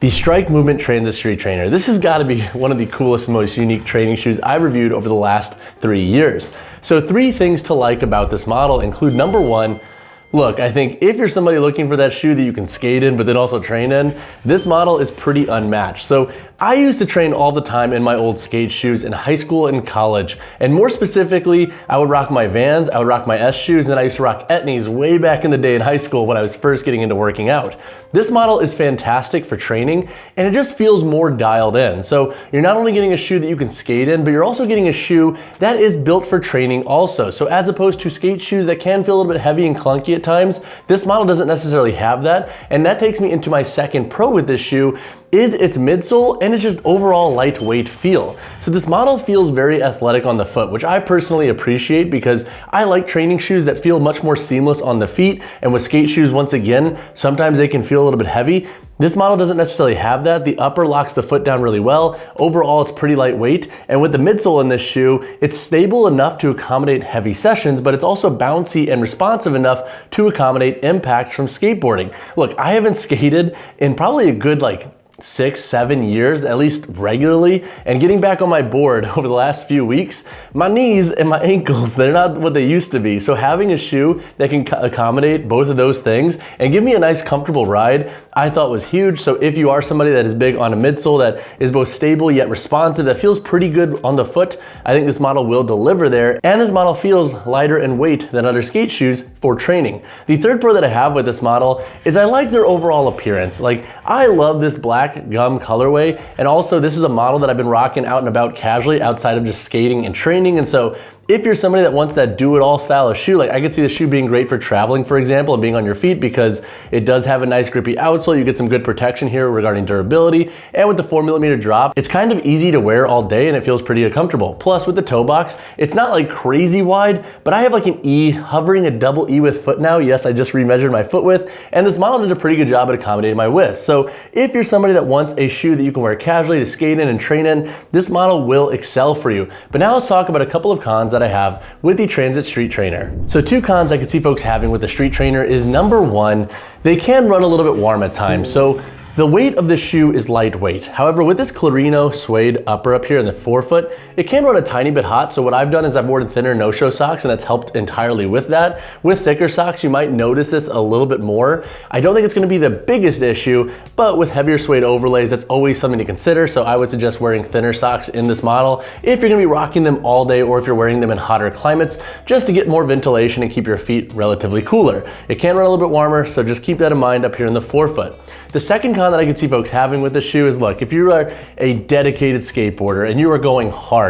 The Strike Movement Transit Street Trainer. This has got to be one of the coolest and most unique training shoes I've reviewed over the last 3 years. So 3 things to like about this model include number 1, look, I think if you're somebody looking for that shoe that you can skate in but then also train in, this model is pretty unmatched. So I used to train all the time in my old skate shoes in high school and college. And more specifically, I would rock my Vans, I would rock my S shoes, and then I used to rock Etnies way back in the day in high school when I was first getting into working out. This model is fantastic for training and it just feels more dialed in. So you're not only getting a shoe that you can skate in, but you're also getting a shoe that is built for training also. So as opposed to skate shoes that can feel a little bit heavy and clunky at times, this model doesn't necessarily have that. And that takes me into my second pro with this shoe is its midsole and its just overall lightweight feel. So this model feels very athletic on the foot, which I personally appreciate because I like training shoes that feel much more seamless on the feet. And with skate shoes, once again, sometimes they can feel a little bit heavy. This model doesn't necessarily have that. The upper locks the foot down really well. Overall, it's pretty lightweight. And with the midsole in this shoe, it's stable enough to accommodate heavy sessions, but it's also bouncy and responsive enough to accommodate impacts from skateboarding. Look, I haven't skated in probably a good 6-7 years, at least regularly, and getting back on my board over the last few weeks, my knees and my ankles, they're not what they used to be. So having a shoe that can accommodate both of those things and give me a nice comfortable ride, I thought was huge. So if you are somebody that is big on a midsole that is both stable yet responsive, that feels pretty good on the foot, I think this model will deliver there. And this model feels lighter in weight than other skate shoes for training. The third pro that I have with this model is I like their overall appearance. I love this black gum colorway, and also this is a model that I've been rocking out and about casually outside of just skating and training. And so if you're somebody that wants that do-it-all style of shoe, I could see the shoe being great for traveling, for example, and being on your feet because it does have a nice grippy outsole. You get some good protection here regarding durability, and with the 4mm drop, it's kind of easy to wear all day and it feels pretty comfortable. Plus with the toe box, it's not crazy wide, but I have an E, hovering a double E width foot now. Yes, I just remeasured my foot width, and this model did a pretty good job at accommodating my width. So if you're somebody that wants a shoe that you can wear casually to skate in and train in, this model will excel for you. But now let's talk about a couple of cons that I have with the Transit Street Trainer. So 2 cons I could see folks having with the Street Trainer is number 1, they can run a little bit warm at times. So the weight of the shoe is lightweight. However, with this Clarino suede upper up here in the forefoot, it can run a tiny bit hot. So what I've done is I've worn thinner no-show socks, and that's helped entirely with that. With thicker socks, you might notice this a little bit more. I don't think it's gonna be the biggest issue, but with heavier suede overlays, that's always something to consider. So I would suggest wearing thinner socks in this model if you're gonna be rocking them all day, or if you're wearing them in hotter climates, just to get more ventilation and keep your feet relatively cooler. It can run a little bit warmer, so just keep that in mind up here in the forefoot. The second con that I could see folks having with this shoe is, look, if you are a dedicated skateboarder and you are going hard,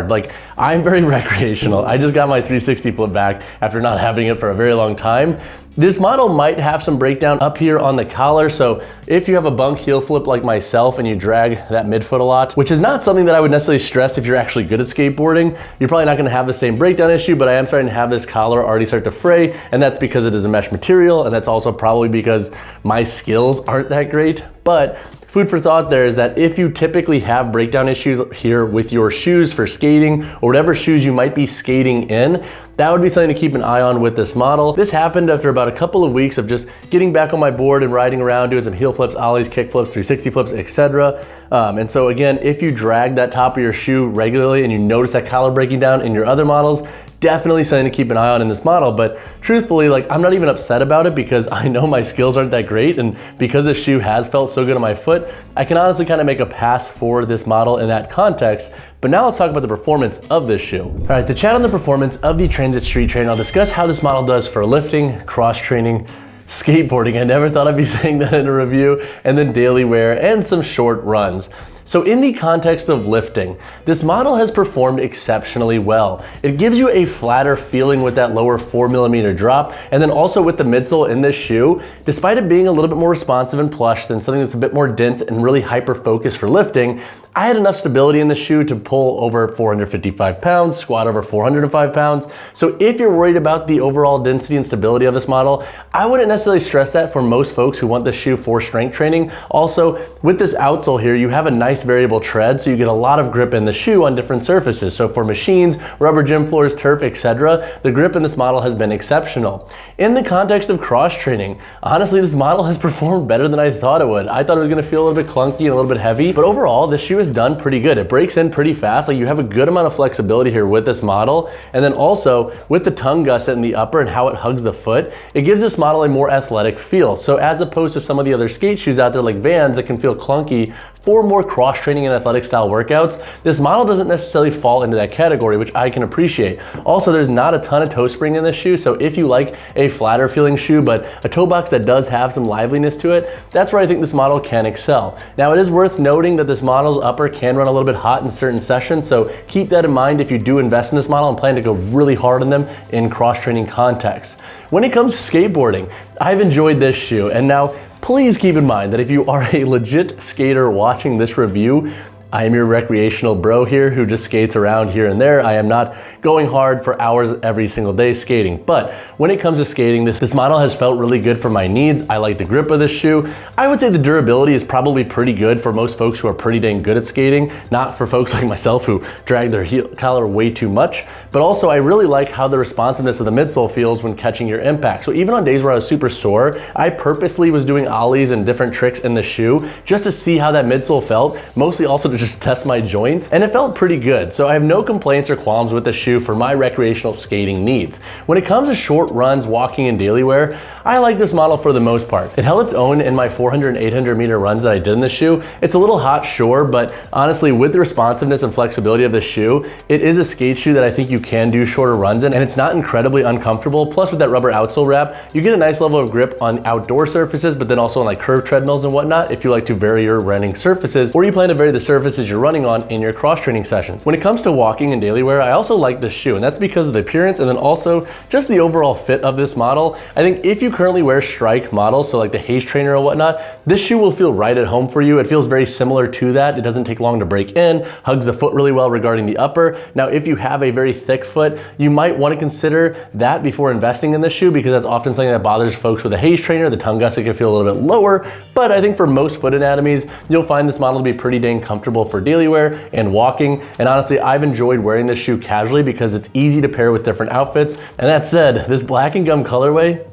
I'm very recreational. I just got my 360 flip back after not having it for a very long time. This model might have some breakdown up here on the collar, so if you have a bunk heel flip like myself and you drag that midfoot a lot, which is not something that I would necessarily stress if you're actually good at skateboarding, you're probably not gonna have the same breakdown issue, but I am starting to have this collar already start to fray, and that's because it is a mesh material, and that's also probably because my skills aren't that great. But food for thought there is that if you typically have breakdown issues here with your shoes for skating, or whatever shoes you might be skating in, that would be something to keep an eye on with this model. This happened after about a couple of weeks of just getting back on my board and riding around, doing some heel flips, ollies, kick flips, 360 flips, etc. And so again, if you drag that top of your shoe regularly and you notice that collar breaking down in your other models, definitely something to keep an eye on in this model. But truthfully, I'm not even upset about it because I know my skills aren't that great, and because this shoe has felt so good on my foot, I can honestly kind of make a pass for this model in that context. But now let's talk about the performance of this shoe. All right, to chat on the performance of the Transit Street Trainer, I'll discuss how this model does for lifting, cross training, skateboarding, I never thought I'd be saying that in a review, and then daily wear and some short runs. So in the context of lifting, this model has performed exceptionally well. It gives you a flatter feeling with that lower 4mm drop, and then also with the midsole in this shoe, despite it being a little bit more responsive and plush than something that's a bit more dense and really hyper-focused for lifting, I had enough stability in the shoe to pull over 455 pounds, squat over 405 pounds. So if you're worried about the overall density and stability of this model, I wouldn't necessarily stress that for most folks who want this shoe for strength training. Also, with this outsole here, you have a nice variable tread, so you get a lot of grip in the shoe on different surfaces. So for machines, rubber gym floors, turf, etc., the grip in this model has been exceptional. In the context of cross training, honestly, this model has performed better than I thought it would. I thought it was gonna feel a little bit clunky and a little bit heavy, but overall, this shoe is done pretty good. It breaks in pretty fast. Like, you have a good amount of flexibility here with this model. And then also with the tongue gusset in the upper and how it hugs the foot, it gives this model a more athletic feel. So as opposed to some of the other skate shoes out there like Vans that can feel clunky for more cross training and athletic style workouts, this model doesn't necessarily fall into that category, which I can appreciate. Also, there's not a ton of toe spring in this shoe, so if you like a flatter feeling shoe but a toe box that does have some liveliness to it, that's where I think this model can excel. Now, it is worth noting that this model's upper can run a little bit hot in certain sessions, so keep that in mind if you do invest in this model and plan to go really hard on them in cross training context. When it comes to skateboarding, I've enjoyed this shoe, and now please keep in mind that if you are a legit skater watching this review, I am your recreational bro here who just skates around here and there. I am not going hard for hours every single day skating. But when it comes to skating, this model has felt really good for my needs. I like the grip of this shoe. I would say the durability is probably pretty good for most folks who are pretty dang good at skating, not for folks like myself who drag their heel collar way too much. But also, I really like how the responsiveness of the midsole feels when catching your impact. So even on days where I was super sore, I purposely was doing ollies and different tricks in the shoe just to see how that midsole felt, mostly also to just test my joints, and it felt pretty good. So I have no complaints or qualms with the shoe for my recreational skating needs. When it comes to short runs, walking, and daily wear, I like this model for the most part. It held its own in my 400 and 800 meter runs that I did in the shoe. It's a little hot, sure, but honestly, with the responsiveness and flexibility of the shoe, it is a skate shoe that I think you can do shorter runs in, and it's not incredibly uncomfortable. Plus, with that rubber outsole wrap, you get a nice level of grip on outdoor surfaces, but then also on like curved treadmills and whatnot if you like to vary your running surfaces, or you plan to vary the surfaces you're running on in your cross training sessions. When it comes to walking and daily wear, I also like this shoe, and that's because of the appearance and then also just the overall fit of this model. I think if you currently wear Strike models, so like the HIIT Trainer or whatnot, this shoe will feel right at home for you. It feels very similar to that. It doesn't take long to break in, hugs the foot really well regarding the upper. Now, if you have a very thick foot, you might want to consider that before investing in this shoe, because that's often something that bothers folks with a HIIT Trainer. The tongue gusset can feel a little bit lower, but I think for most foot anatomies, you'll find this model to be pretty dang comfortable for daily wear and walking. And honestly, I've enjoyed wearing this shoe casually because it's easy to pair with different outfits. And that said, this black and gum colorway,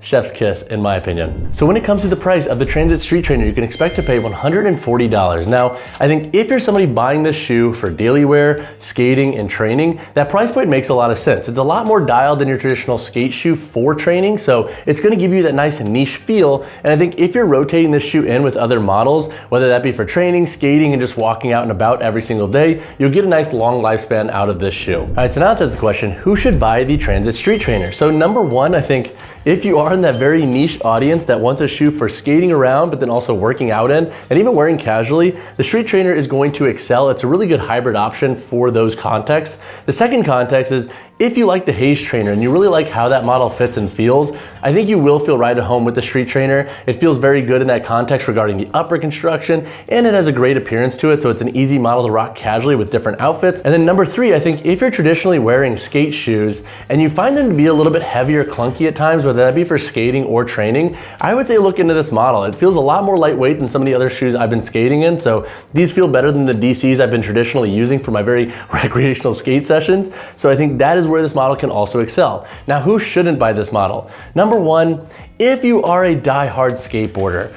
chef's kiss in my opinion. So when it comes to the price of the Transit Street Trainer, you can expect to pay $140. Now, I think if you're somebody buying this shoe for daily wear, skating, and training, that price point makes a lot of sense. It's a lot more dialed than your traditional skate shoe for training, so it's gonna give you that nice niche feel. And I think if you're rotating this shoe in with other models, whether that be for training, skating, and just walking out and about every single day, you'll get a nice long lifespan out of this shoe. All right, so now to the question, who should buy the Transit Street Trainer? So number one, I think if you are in that very niche audience that wants a shoe for skating around, but then also working out in, and even wearing casually, the Street Trainer is going to excel. It's a really good hybrid option for those contexts. The second context is if you like the HIIT Trainer and you really like how that model fits and feels, I think you will feel right at home with the Street Trainer. It feels very good in that context regarding the upper construction, and it has a great appearance to it, so it's an easy model to rock casually with different outfits. And then number three, I think if you're traditionally wearing skate shoes and you find them to be a little bit heavier, clunky at times, whether that be for skating or training, I would say look into this model. It feels a lot more lightweight than some of the other shoes I've been skating in, so these feel better than the DCs I've been traditionally using for my very recreational skate sessions. So I think that is where this model can also excel. Now, who shouldn't buy this model? Number one, if you are a die-hard skateboarder,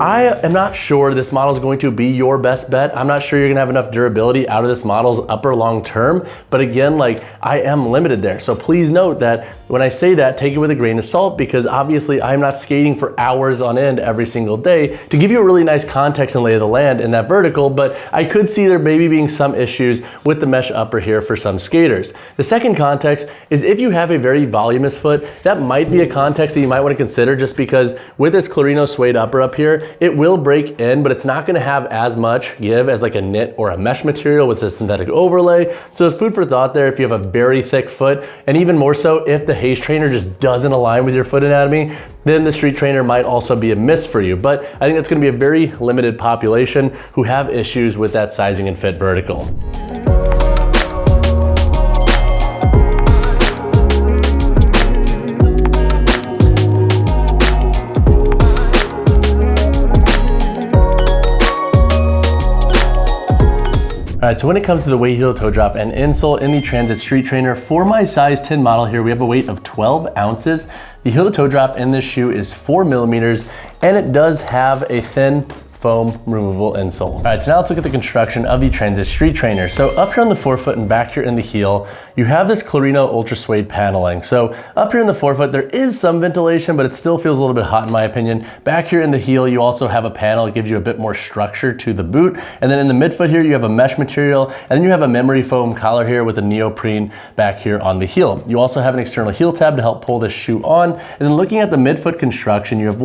I am not sure this model is going to be your best bet. I'm not sure you're gonna have enough durability out of this model's upper long term, but again, like, I am limited there. So please note that when I say that, take it with a grain of salt, because obviously I'm not skating for hours on end every single day to give you a really nice context and lay of the land in that vertical, but I could see there maybe being some issues with the mesh upper here for some skaters. The second context is if you have a very voluminous foot, that might be a context that you might wanna consider consider, just because with this Clarino suede upper up here, it will break in, but it's not gonna have as much give as like a knit or a mesh material with a synthetic overlay. So it's food for thought there if you have a very thick foot, and even more so if the HIIT trainer just doesn't align with your foot anatomy, then the street trainer might also be a miss for you. But I think that's gonna be a very limited population who have issues with that sizing and fit vertical. All right, so when it comes to the weight heel toe drop and insole in the Transit Street Trainer, for my size 10 model here, we have a weight of 12 ounces. The heel to toe drop in this shoe is 4 millimeters, and it does have a thin foam removable insole. All right, so now let's look at the construction of the Transit Street Trainer. So up here on the forefoot and back here in the heel, you have this Clarino Ultra Suede paneling. So up here in the forefoot, there is some ventilation, but it still feels a little bit hot in my opinion. Back here in the heel, you also have a panel. It gives you a bit more structure to the boot. And then in the midfoot here, you have a mesh material, and then you have a memory foam collar here with a neoprene back here on the heel. You also have an external heel tab to help pull this shoe on. And then looking at the midfoot construction, you have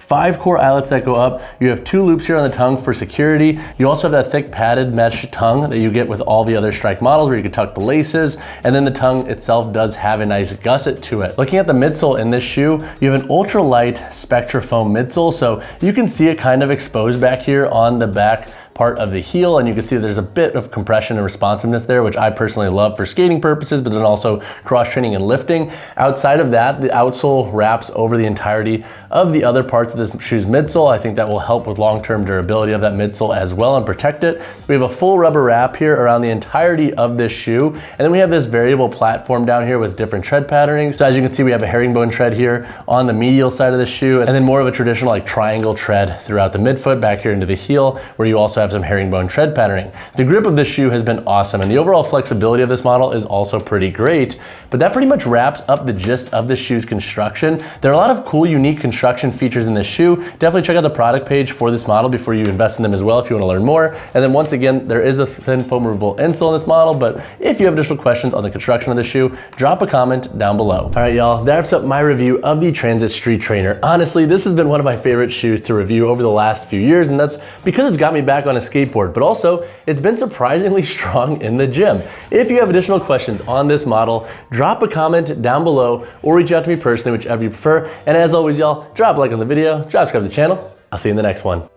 5 core eyelets that go up. You have 2 loops here on the tongue for security. You also have that thick padded mesh tongue that you get with all the other Strike models where you can tuck the laces, and then the tongue itself does have a nice gusset to it. Looking at the midsole in this shoe, you have an ultra light Spectra foam midsole, so you can see it kind of exposed back here on the back part of the heel, and you can see there's a bit of compression and responsiveness there, which I personally love for skating purposes, but then also cross training and lifting. Outside of that, the outsole wraps over the entirety of the other parts of this shoe's midsole. I think that will help with long-term durability of that midsole as well and protect it. We have a full rubber wrap here around the entirety of this shoe, and then we have this variable platform down here with different tread patterning. So as you can see, we have a herringbone tread here on the medial side of the shoe, and then more of a traditional like triangle tread throughout the midfoot back here into the heel, where you also have some herringbone tread patterning. The grip of this shoe has been awesome, and the overall flexibility of this model is also pretty great, but that pretty much wraps up the gist of this shoe's construction. There are a lot of cool, unique construction features in this shoe. Definitely check out the product page for this model before you invest in them as well if you want to learn more. And then once again, there is a thin foam removable insole in this model, but if you have additional questions on the construction of the shoe, drop a comment down below. All right, y'all, that wraps up my review of the Transit Street Trainer. Honestly, this has been one of my favorite shoes to review over the last few years, and that's because it's got me back on a skateboard, but also it's been surprisingly strong in the gym. If you have additional questions on this model, drop a comment down below or reach out to me personally, whichever you prefer. And as always, y'all, drop a like on the video, subscribe to the channel. I'll see you in the next one.